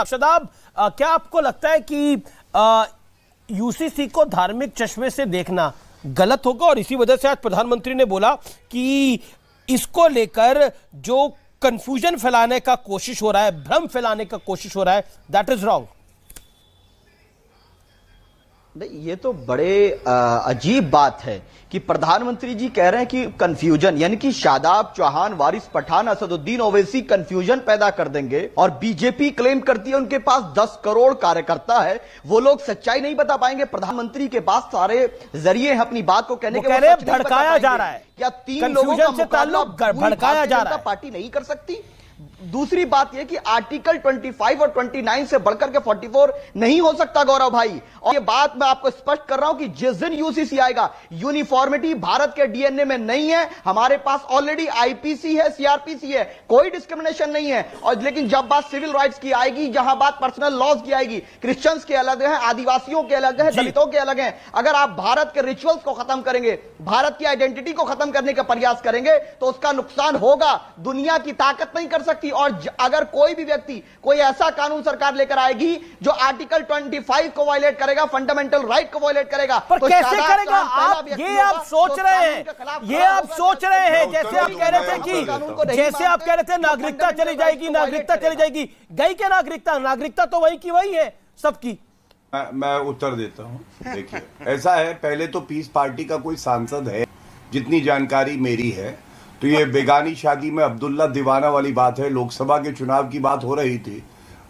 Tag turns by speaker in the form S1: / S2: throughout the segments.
S1: शदाब, क्या आपको लगता है कि यूसीसी को धार्मिक चश्मे से देखना गलत होगा और इसी वजह से आज प्रधानमंत्री ने बोला कि इसको लेकर जो कंफ्यूजन फैलाने का कोशिश हो रहा है, भ्रम फैलाने का कोशिश हो रहा है, दैट इज रॉन्ग?
S2: नहीं, ये तो बड़े अजीब बात है कि प्रधानमंत्री जी कह रहे हैं कि कंफ्यूजन, यानी कि शादाब चौहान, वारिस पठान, असदुद्दीन ओवैसी कंफ्यूजन पैदा कर देंगे। और बीजेपी क्लेम करती है उनके पास 10 करोड़ कार्यकर्ता है, वो लोग सच्चाई नहीं बता पाएंगे। प्रधानमंत्री के पास सारे जरिए हैं अपनी बात को कहने के,
S1: भड़काया जा रहा है
S2: या 3 लोगों का मुकाबला
S1: भड़काया जा रहा है,
S2: पार्टी नहीं कर सकती। दूसरी बात यह कि आर्टिकल 25 और 29 से बढ़कर के 44 नहीं हो सकता गौरव भाई। और ये बात मैं आपको स्पष्ट कर रहा हूं कि जिस दिन यूसीसी आएगा, यूनिफॉर्मिटी भारत के डीएनए में नहीं है। हमारे पास ऑलरेडी आईपीसी है, सीआरपीसी है, कोई डिस्क्रिमिनेशन नहीं है। और लेकिन जब बात सिविल राइट्स की आएगी, जहां बात पर्सनल लॉज की आएगी, क्रिश्चियंस के अलग हैं, आदिवासियों के अलग हैं, दलितों के अलग हैं। अगर आप भारत के रिचुअल्स को खत्म करेंगे, भारत की आइडेंटिटी को खत्म करने का प्रयास करेंगे, तो उसका नुकसान होगा। दुनिया की ताकत नहीं कर सकती। और अगर कोई भी व्यक्ति कोई ऐसा कानून सरकार लेकर आएगी जो आर्टिकल 25 को वायलेट करेगा, फंडामेंटल राइट को वायलेट करेगा,
S1: पर
S2: तो
S1: कैसे करेगा? आप सोच रहे हैं, ये आप सोच रहे हैं, जैसे आप कह रहे थे कि जैसे आप कह रहे थे नागरिकता चली जाएगी, नागरिकता चली जाएगी, गई क्या नागरिकता? नागरिकता तो वही की वही है सबकी।
S3: मैं उत्तर देता हूं। देखिए, ऐसा है, पहले तो पीस पार्टी का कोई सांसद है, जितनी जानकारी मेरी है, तो ये बेगानी शादी में अब्दुल्ला दीवाना वाली बात है। लोकसभा के चुनाव की बात हो रही थी,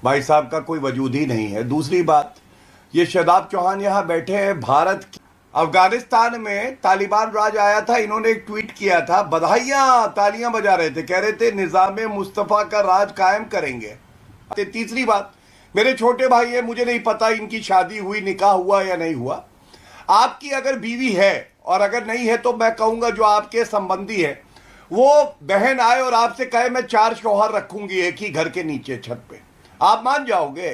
S3: भाई साहब का कोई वजूद ही नहीं है। दूसरी बात, ये शादाब चौहान यहां बैठे हैं, भारत अफगानिस्तान में तालिबान राज आया था, इन्होंने एक ट्वीट किया था, बधाइयां, तालियां बजा रहे थे, कह रहे थे निजाम मुस्तफा का राज कायम करेंगे। तीसरी बात, मेरे छोटे भाई है, मुझे नहीं पता इनकी शादी हुई, निकाह हुआ या नहीं हुआ। आपकी अगर बीवी है और अगर नहीं है, तो मैं कहूंगा जो आपके संबंधी है वो बहन आए और आपसे कहे मैं 4 शौहर रखूंगी एक ही घर के नीचे छत पे, आप मान जाओगे?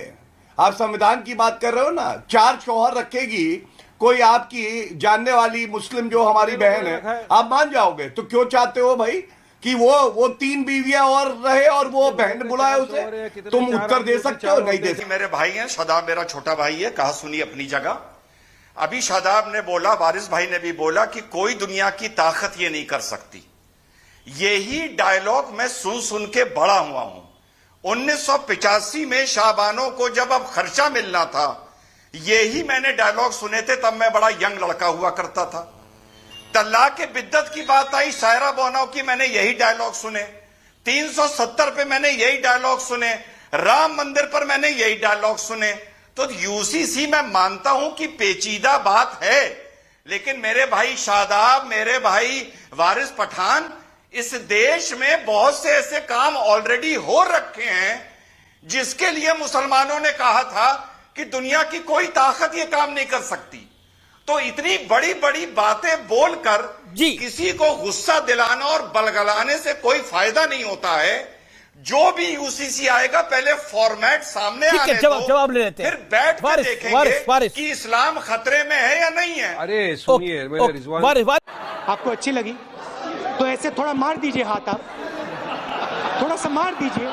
S3: आप संविधान की बात कर रहे हो ना, 4 शौहर रखेगी कोई आपकी जानने वाली मुस्लिम जो हमारी बहन है, आप मान जाओगे? तो क्यों चाहते हो भाई कि वो 3 बीवियां और रहे और वो बहन बुलाए उसे? तुम उत्तर दे सकते हो? नहीं दे सकते।
S4: मेरे भाई हैं, शादाब मेरा छोटा भाई है, कहा सुनी अपनी जगह। अभी शादाब ने बोला, वारिस भाई ने भी बोला कि कोई दुनिया की ताकत ये नहीं कर सकती। यही डायलॉग मैं सुन सुन के बड़ा हुआ हूं। 1985 में शाबानों को जब अब खर्चा मिलना था, यही मैंने डायलॉग सुने थे, तब मैं बड़ा यंग लड़का हुआ करता था। तलाक के बिद्दत की बात आई, शायरा बोनाओ की, मैंने यही डायलॉग सुने। 370 पे मैंने यही डायलॉग सुने। राम मंदिर पर मैंने यही डायलॉग सुने। तो यूसीसी मैं मानता हूं कि पेचीदा बात है, लेकिन मेरे भाई शादाब, मेरे भाई वारिस पठान, इस देश में बहुत से ऐसे काम ऑलरेडी हो रखे हैं जिसके लिए मुसलमानों ने कहा था कि दुनिया की कोई ताकत ये काम नहीं कर सकती। तो इतनी बड़ी बड़ी बातें बोलकर किसी को गुस्सा दिलाना और बलगलाने से कोई फायदा नहीं होता है। जो भी यूसीसी आएगा, पहले फॉर्मेट सामने आने दो,
S1: जवाब ले लेते हैं,
S4: फिर बैठ कर देखेंगे कि इस्लाम खतरे में है या नहीं है।
S5: अरे सुनिए,
S6: आपको अच्छी लगी तो ऐसे थोड़ा मार दीजिए हाथ, आप थोड़ा सा मार दीजिए।